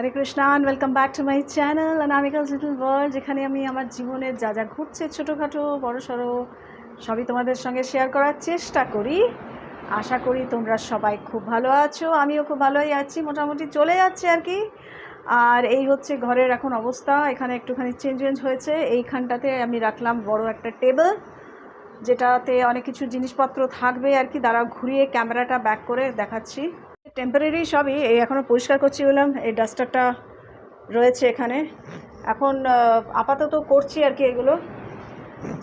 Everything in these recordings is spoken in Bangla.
Hare Krishna and welcome back to my channel Anamika's little world, যেখানে আমি আমার জীবনের যা যা ঘটছে ছোটোখাটো বড় সড়ো সবই তোমাদের সঙ্গে শেয়ার করার চেষ্টা করি। আশা করি তোমরা সবাই খুব ভালো আছো, আমিও খুব ভালোই আছি, মোটামুটি চলে যাচ্ছে আর কি। আর এই হচ্ছে ঘরের এখন অবস্থা, এখানে একটুখানি চেঞ্জ হয়েছে। এইখানটাতে আমি রাখলাম বড় একটা টেবিল, যেটাতে অনেক কিছু জিনিসপত্র থাকবে আর কি। দাঁড়াও ঘুরিয়ে ক্যামেরাটা ব্যাক করে দেখাচ্ছি। টেম্পোরারি সবই এই এখনও পরিষ্কার করছি বললাম, এই ডাস্টারটা রয়েছে এখানে এখন আপাতত করছি আর কি। এগুলো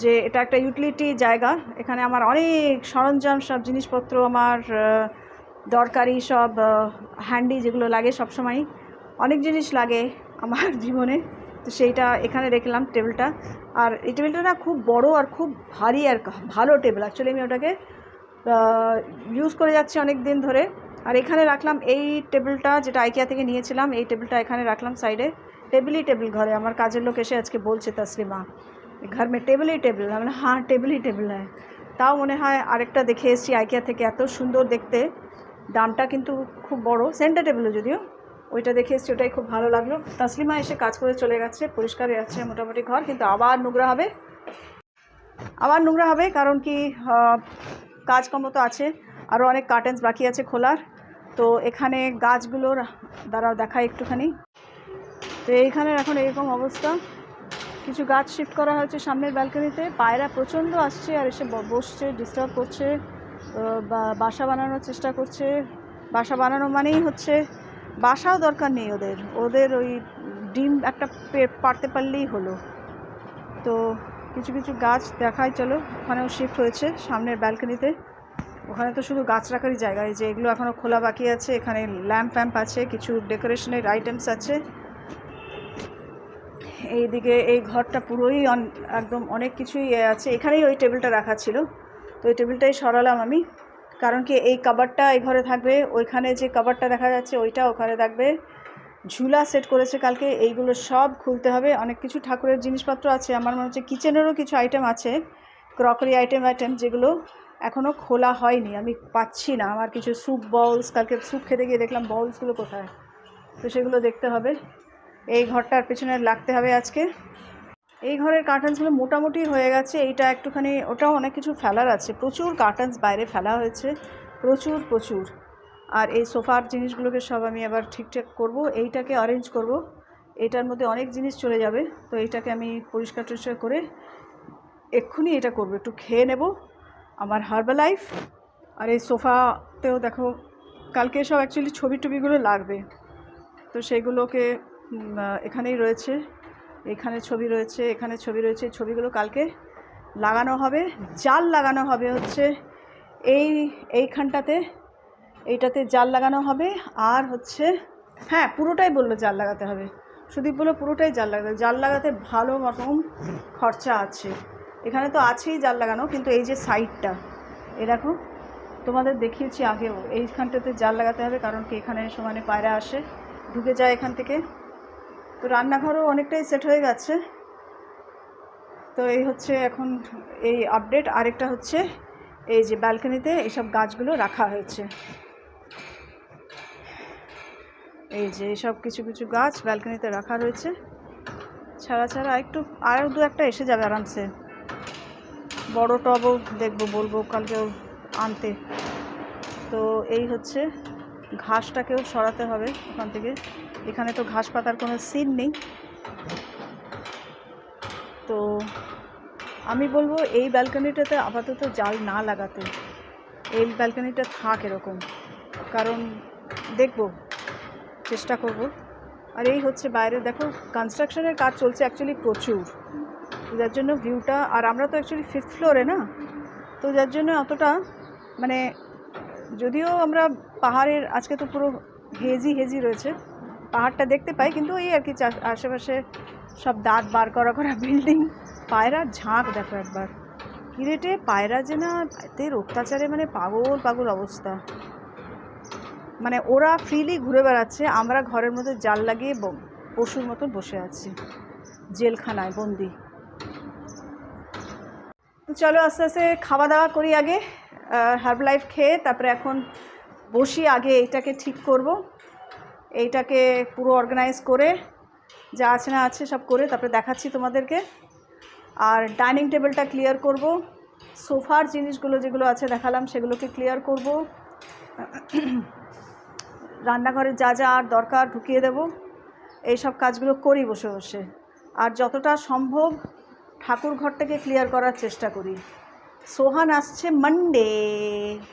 যে এটা একটা ইউটিলিটি জায়গা, এখানে আমার অনেক সরঞ্জাম সব জিনিসপত্র আমার দরকারি সব হ্যান্ডি যেগুলো লাগে, সবসময় অনেক জিনিস লাগে আমার জীবনে, তো সেইটা এখানে রেখলাম টেবিলটা। আর এই টেবিলটা না খুব বড় আর খুব ভারী আর ভালো টেবিল, অ্যাকচুয়ালি আমি ওটাকে ইউজ করে যাচ্ছি অনেক দিন ধরে। আর এখানে রাখলাম এই টেবিলটা, যেটা আইকিয়া থেকে নিয়েছিলাম, এই টেবিলটা এখানে রাখলাম সাইডে। টেবিল ঘরে আমার কাজের লোক এসে আজকে বলছে, তসলিমা ঘর মে টেবিল আমি হ্যাঁ টেবিল হ্যাঁ। তাও মনে হয় আরেকটা দেখে এসেছি আইকিয়া থেকে, এত সুন্দর দেখতে, দামটা কিন্তু খুব বড়, সেন্টার টেবিলও যদিও, ওইটা দেখে এসেছি, ওটাই খুব ভালো লাগলো। তসলিমা এসে কাজ করে চলে গেছে, পরিষ্কার আছে মোটামুটি ঘর, কিন্তু আবার নোংরা হবে, কারণ কি কাজকর্ম তো আছে, আরও অনেক কার্টেন্স বাকি আছে খোলার। তো এখানে গাছগুলোর দ্বারাও দেখাই একটুখানি। তো এইখানে এখন এরকম অবস্থা, কিছু গাছ শিফট করা হয়েছে সামনের ব্যালকনিতে। পায়রা প্রচণ্ড আসছে আর এসে বসছে, ডিস্টার্ব করছে, বাসা বানানোর চেষ্টা করছে। বাসা বানানো মানেই হচ্ছে, বাসাও দরকার নেই ওদের ওই ডিম একটা পারতে পারলেই হলো। তো কিছু গাছ দেখাই, চলো। ওখানেও শিফট হয়েছে সামনের ব্যালকনিতে, ওখানে তো শুধু গাছ রাখারই জায়গায়, যে এগুলো এখনও খোলা বাকি আছে। এখানে ল্যাম্প আছে, কিছু ডেকোরেশনের আইটেমস আছে। এইদিকে এই ঘরটা পুরোই একদম অনেক কিছুই আছে। এখানেই ওই টেবিলটা রাখা ছিল, তো ওই টেবিলটাই সরালাম আমি, কারণ কি এই কাবারটা এই ঘরে থাকবে, ওইখানে যে কাবারটা দেখা যাচ্ছে ওইটা ওখানে থাকবে। ঝুলা সেট করেছে কালকে, এইগুলো সব খুলতে হবে। অনেক কিছু ঠাকুরের জিনিসপত্র আছে, আমার মনে হচ্ছে কিচেনেরও কিছু আইটেম আছে, ক্রকারি আইটেম যেগুলো এখনও খোলা হয়নি, আমি পাচ্ছি না। আমার কিছু স্যুপ বাউলস, কালকে স্যুপ খেতে গিয়ে দেখলাম বাউলসগুলো কোথায়, তো সেগুলো দেখতে হবে। এই ঘরটার পেছনে লাগতে হবে আজকে। এই ঘরের কার্টেন্সগুলো মোটামুটি হয়ে গেছে, এইটা একটুখানি, ওটাও অনেক কিছু ফেলার আছে, প্রচুর কার্টেন্স বাইরে ফেলা হয়েছে, প্রচুর। আর এই সোফার জিনিসগুলোকে সব আমি আবার ঠিকঠাক করব, এইটাকে অ্যারেঞ্জ করব। এইটার মধ্যে অনেক জিনিস চলে যাবে, তো এইটাকে আমি পরিষ্কার করে এক্ষুনি এটা করব, একটু খেয়ে নেব আমার হার্বালাইফ। আর এই সোফাতেও দেখো কালকে সব অ্যাকচুয়ালি ছবিগুলো লাগবে, তো সেগুলোকে এখানেই রয়েছে, এখানে ছবি রয়েছে, এখানে ছবি রয়েছে, ছবিগুলো কালকে লাগানো হবে। জাল লাগানো হবে হচ্ছে এইখানটাতে, এইটাতে জাল লাগানো হবে। আর হচ্ছে হ্যাঁ, পুরোটাই বললো জাল লাগাতে হবে, সুদীপ বললো পুরোটাই জাল লাগাতে ভালো রকম খরচা আছে। এখানে তো আছেই জাল লাগানো, কিন্তু এই যে সাইডটা, এ দেখো, তোমাদের দেখিয়েছি আগেও, এইখানটাতে জাল লাগাতে হবে, কারণ কি এখানে সমানে পায়রা আসে, ঢুকে যায় এখান থেকে। তো রান্নাঘরও অনেকটাই সেট হয়ে গেছে। তো এই হচ্ছে এখন এই আপডেট। আরেকটা হচ্ছে এই যে ব্যালকনিতে এইসব গাছগুলো রাখা হয়েছে, এই যে এইসব কিছু গাছ ব্যালকনিতে রাখা রয়েছে, ছাড়া একটু আর দু একটা এসে যাবে আরামসে। বড় টবও দেখবো, বলবো কালকেও আনতে। তো এই হচ্ছে, ঘাসটাকেও সরাতে হবে ওখান থেকে, এখানে তো ঘাস পাতার কোনো সিন নেই। তো আমি বলবো এই ব্যালকনিটাতে আপাতত জাল না লাগাতে, এই ব্যালকনিটা থাক এরকম, কারণ দেখব, চেষ্টা করব। আর এই হচ্ছে বাইরে দেখো, কনস্ট্রাকশনের কাজ চলছে অ্যাকচুয়ালি প্রচুর, যার জন্য ভিউটা, আর আমরা তো অ্যাকচুয়ালি 5th ফ্লোরে না, তো যার জন্য অতটা মানে, যদিও আমরা পাহাড়ের আজকে তো পুরো হেজি রয়েছে, পাহাড়টা দেখতে পাই, কিন্তু এই আর কি আশেপাশে সব দাঁত বার করা বিল্ডিং, পায়রা ঝাঁক দেখো একবার, কিরেটে পায়রা যে না এদের অত্যাচারে মানে পাগল পাগল অবস্থা, মানে ওরা ফ্রিলি ঘুরে বেড়াচ্ছে, আমরা ঘরের মধ্যে জাল লাগিয়ে পশুর মতন বসে আছি জেলখানায় বন্দি। তো চলো আস্তে আস্তে খাওয়া দাওয়া করি আগে, হার্বালাইফ খেয়ে তারপরে এখন বসি, আগে এইটাকে ঠিক করব, এইটাকে পুরো অর্গানাইজ করে যা আছে না আছে সব করে তারপরে দেখাচ্ছি তোমাদেরকে। আর ডাইনিং টেবিলটা ক্লিয়ার করব, সোফার জিনিসগুলো যেগুলো আছে দেখালাম সেগুলোকে ক্লিয়ার করব, রান্নাঘরে যা যা আর দরকার ঢুকিয়ে দেব, এইসব কাজগুলো করি বসে বসে। আর যতটা সম্ভব ঠাকুর ঘরটাকে ক্লিয়ার করার চেষ্টা করি। সোহান আসছে মানডে,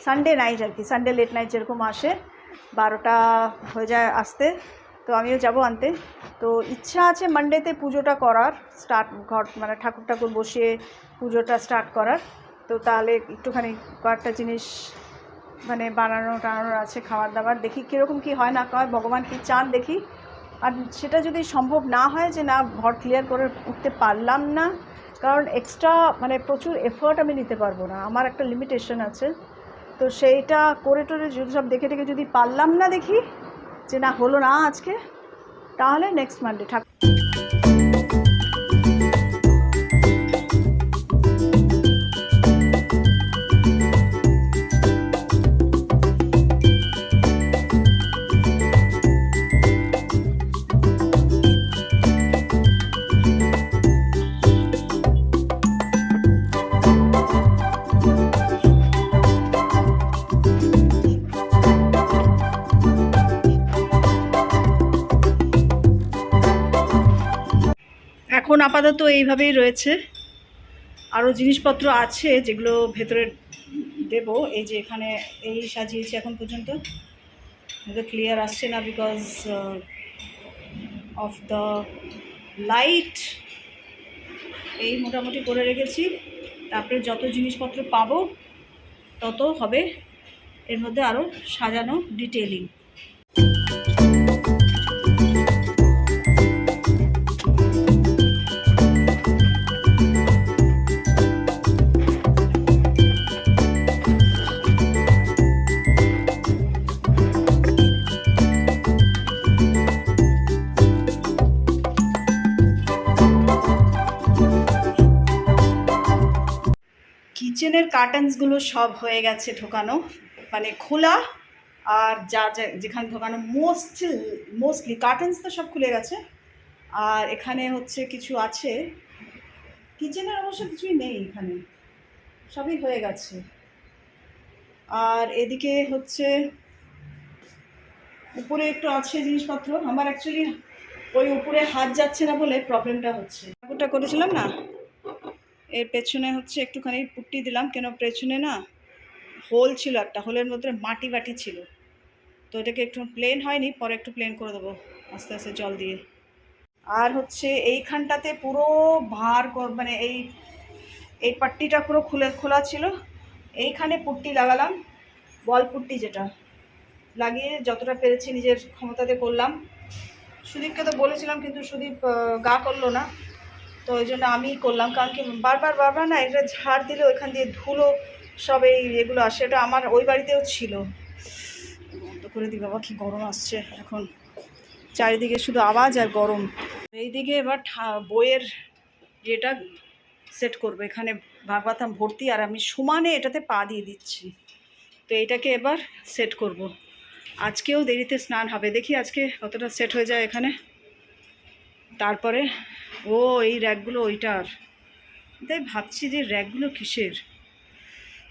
সানডে নাইট আর কি, সানডে লেট নাইট যেরকম আসে 12টা হয়ে যায় আসতে, তো আমিও যাব আনতে। তো ইচ্ছা আছে মানডেতে পুজোটা করার, স্টার্ট ঘর মানে ঠাকুর বসিয়ে পুজোটা স্টার্ট করার। তো তাহলে একটুখানি কয়েকটা জিনিস মানে টানানোর আছে, খাবার দাবার, দেখি কীরকম কী হয় না হয়, ভগবান কী চান দেখি। আর সেটা যদি সম্ভব না হয় যে না ঘর ক্লিয়ার করে উঠতে পারলাম না, কারণ এক্সট্রা মানে প্রচুর এফোর্ট আমি নিতে পারবো না, আমার একটা লিমিটেশন আছে। তো সেইটা করে টোরে যদি সব দেখে যদি পারলাম না, দেখি যে না হলো না আজকে, তাহলে নেক্সট মানডে ঠাকুর। এখন আপাতত এইভাবেই রয়েছে, আরও জিনিসপত্র আছে যেগুলো ভেতরে দেব। এই যে এখানে এই সাজিয়েছি এখন পর্যন্ত, ক্লিয়ার আসছে না বিকজ অফ দ্য লাইট। এই মোটামুটি করে রেখেছি, তারপরে যত জিনিসপত্র পাবো তত হবে এর মধ্যে আরও সাজানো, ডিটেইলিং। কিচেনের কার্টেন্সগুলো সব হয়ে গেছে ঢোকানো, মানে খোলা, আর যা যেখানে ঢোকানো মোস্টলি কার্টেন্স তো সব খুলে গেছে। আর এখানে হচ্ছে কিছু আছে, কিচেনের অবশ্য কিছুই নেই এখানে, সবই হয়ে গেছে। আর এদিকে হচ্ছে উপরে একটু আছে জিনিসপত্র, আমার অ্যাকচুয়ালি ওই উপরে হাত যাচ্ছে না বলে প্রবলেমটা হচ্ছে। ঠাকুরটা করেছিলাম না, এর পেছনে হচ্ছে একটুখানি পুট্টি দিলাম, কেন পেছনে না হোল ছিল, একটা হোলের মধ্যে মাটি বাটি ছিল, তো এটাকে একটু প্লেন হয়নি, পরে একটু প্লেন করে দেবো আস্তে আস্তে জল দিয়ে। আর হচ্ছে এইখানটাতে পুরো ভার মানে এই পাট্টিটা পুরো খোলা ছিল, এইখানে পুট্টি লাগালাম, বল পুট্টি যেটা লাগিয়ে যতটা পেরেছি নিজের ক্ষমতাতে করলাম। সুদীপকে তো বলেছিলাম কিন্তু সুদীপ গা করলো না, তো ওই জন্য আমি করলাম, কারণ কি বারবার না এটা ঝাড় দিলে ওইখান দিয়ে ধুলো সব এগুলো আসে, এটা আমার ওই বাড়িতেও ছিল। বন্ধ করে দিই বাবা, কি গরম আসছে এখন, চারিদিকে শুধু আওয়াজ আর গরম। এইদিকে এবার বইয়ের ইয়েটা সেট করবো, এখানে ভাগবতাম ভর্তি, আর আমি সমানে এটাতে পা দিয়ে দিচ্ছি, তো এইটাকে এবার সেট করব। আজকেও দেরিতে স্নান হবে, দেখি আজকে কতটা সেট হয়ে যায় এখানে। তারপরে এই র্যাকগুলো ওইটার, তাই ভাবছি যে র্যাকগুলো কিসের।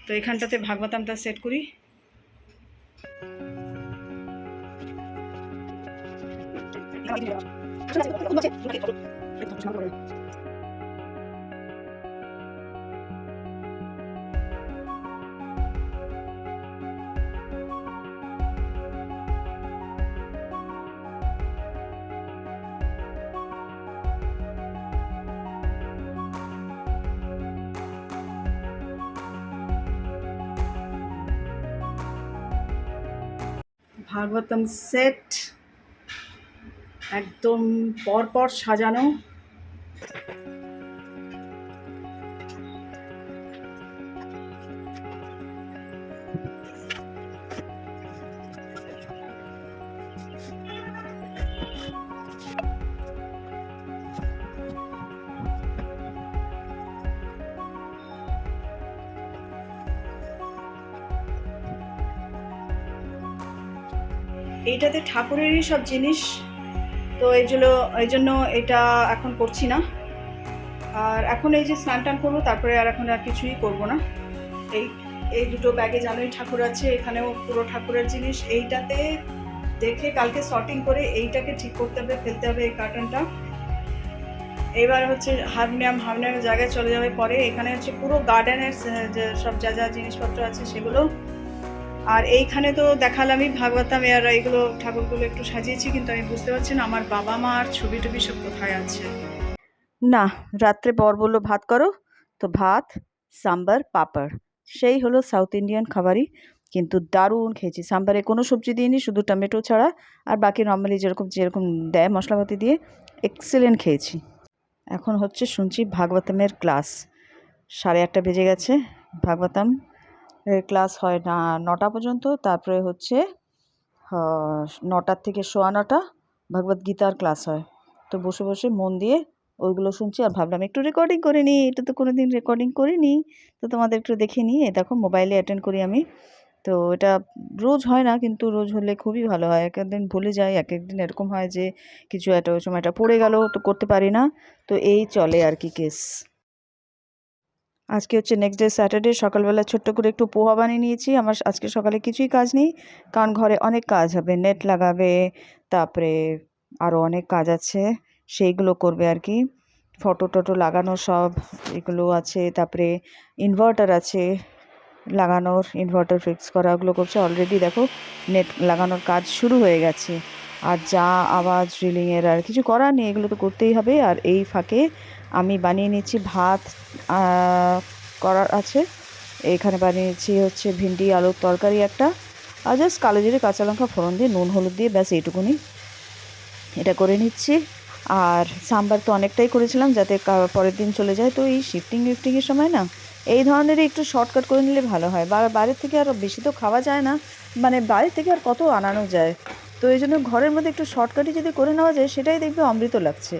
তো এখানটাতে ভাগবতামটা সেট করি। ভাগবতম সেট একদম পরপর সাজানো। এইটাতে ঠাকুরেরই সব জিনিস, তো এই জন্য এটা এখন করছি না। আর এখন এই যে স্নান টান করবো, তারপরে আর এখন আর কিছুই করব না। এই দুটো ব্যাগে জানোই ঠাকুর আছে, এখানেও পুরো ঠাকুরের জিনিস। এইটাতে দেখে কালকে সর্টিং করে এইটাকে ঠিক করতে হবে, ফেলতে হবে এই কার্টনটা। এবার হচ্ছে হারমোনিয়ামের জায়গায় চলে যাবে পরে। এখানে হচ্ছে পুরো গার্ডেনের যে সব যা যা জিনিসপত্র আছে সেগুলো। আর এইখানে তো দেখালামই ভাগবতাম আর এইগুলো ঠাকুরগুলো একটু সাজিয়েছি, কিন্তু আমি বুঝতে পারছি না আমার বাবা মা আর ছবি টবি সব কোথায় আছে। না, রাত্রে বর বললো ভাত করো, তো ভাত, সাম্বার, পাঁপড়, সেই হলো সাউথ ইন্ডিয়ান খাবারই। কিন্তু দারুণ খেয়েছি। সাম্বারে কোনো সবজি দিইনি, শুধু টমেটো ছাড়া, আর বাকি নর্মালি যেরকম যেরকম দেয় মশলাপাতি দিয়ে এক্সেলেন্ট খেয়েছি। এখন হচ্ছে শুনছি ভাগবতমের ক্লাস, 1:30 বেজে গেছে। ভাগবতম ক্লাস হয় না 9টা পর্যন্ত, তারপরে হচ্ছে 9টার থেকে 9:15 ভগবদ গীতার ক্লাস হয়। তো বসে বসে মন দিয়ে ওইগুলো শুনছি, আর ভাবলাম একটু রেকর্ডিং করে নিই, এটা তো কোনো দিন রেকর্ডিং করিনি, তো তোমাদের একটু দেখে নিই। দেখো মোবাইলে অ্যাটেন্ড করি আমি, তো এটা রোজ হয় না, কিন্তু রোজ হলে খুবই ভালো হয়। এক একদিন ভুলে যাই, এক একদিন এরকম হয় যে কিছু একটা ওই সময়টা পড়ে গেল, তো করতে পারি না। তো এই চলে আর কি কেস। আজকে হচ্ছে নেক্সট ডে স্যাটারডে। সকালবেলা ছোট্ট করে একটু পোহা বানিয়ে নিয়েছি। আমার আজকে সকালে কিছুই কাজ নেই, কারণ ঘরে অনেক কাজ হবে, নেট লাগাবে, তারপরে আরও অনেক কাজ আছে, সেইগুলো করবে আর কি। ফটো টটো লাগানো সব এগুলো আছে, তারপরে ইনভার্টার আছে লাগানোর, ইনভার্টার ফিক্স করা, ওগুলো করছে। অলরেডি দেখো নেট লাগানোর কাজ শুরু হয়ে গেছে। আর যা আওয়াজ ড্রিলিংয়ের, আর কিছু করার নেই, এগুলো তো করতেই হবে। আর এই ফাঁকে আমি বানিয়ে নিচ্ছি ভাত, করার আছে। এখানে বানিয়ে নিচ্ছি হচ্ছে ভিন্ডি আলুর তরকারি একটা, আর জাস্ট কালো জিরে কাঁচা লঙ্কা ফোড়ন দিয়ে নুন হলুদ দিয়ে ব্যাস এইটুকুনি, এটা করে নিচ্ছি। আর সাম্বার তো অনেকটাই করেছিলাম যাতে পরের দিন চলে যায়। তো এই শিফটিংয়ের সময় না এই ধরনেরই একটু শর্টকাট করে নিলে ভালো হয়। বাইরের থেকে আর বেশি তো খাওয়া যায় না, মানে বাইরে থেকে আর কত আনানো যায়। তো এই জন্য ঘরের মধ্যে একটু শর্টকাটই যদি করে নেওয়া যায়, সেটাই দেখবে অমৃত লাগছে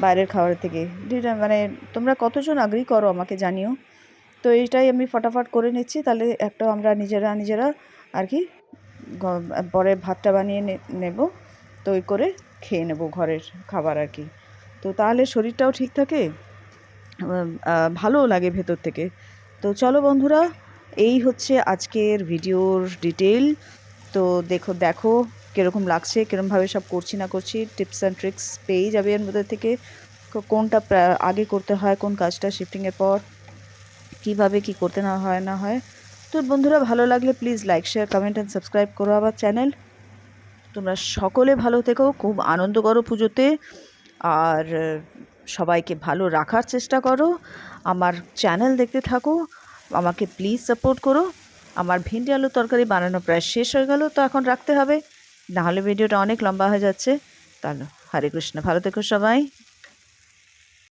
বাইরের খাবারের থেকে। মানে তোমরা কতজন আগ্রহী করো আমাকে জানিও। তো এইটাই আমি ফটাফট করে নিচ্ছি, তাহলে একটা আমরা নিজেরা আর কি পরে ভাতটা বানিয়ে নেব, তো ওই করে খেয়ে নেব ঘরের খাবার আর কি। তো তাহলে শরীরটাও ঠিক থাকে, ভালোও লাগে ভেতর থেকে। তো চলো বন্ধুরা, এই হচ্ছে আজকের ভিডিওর ডিটেল। তো দেখো কীরকম লাগছে, কীরকমভাবে সব করছি না করছি, টিপস অ্যান্ড ট্রিক্স পেয়েই যাবে এর মধ্যে থেকে। কোনটা আগে করতে হয়, কোন কাজটা শিফটিংয়ের পর কীভাবে কি করতে না হয়। তো বন্ধুরা, ভালো লাগলে please like share comment and subscribe করো আমার চ্যানেল। তোমরা সকলে ভালো থেকো, খুব আনন্দ করো পুজোতে, আর সবাইকে ভালো রাখার চেষ্টা করো। আমার চ্যানেল দেখতে থাকো, আমাকে প্লিজ সাপোর্ট করো। আমার ভিন্ডি আলুর তরকারি বানানো প্রায় শেষ হয়ে গেল, তো এখন রাখতে হবে, নাহলে ভিডিওটা অনেক লম্বা হয়ে যাচ্ছে। তাহলে হরে কৃষ্ণ, ভালো থেকো সবাই।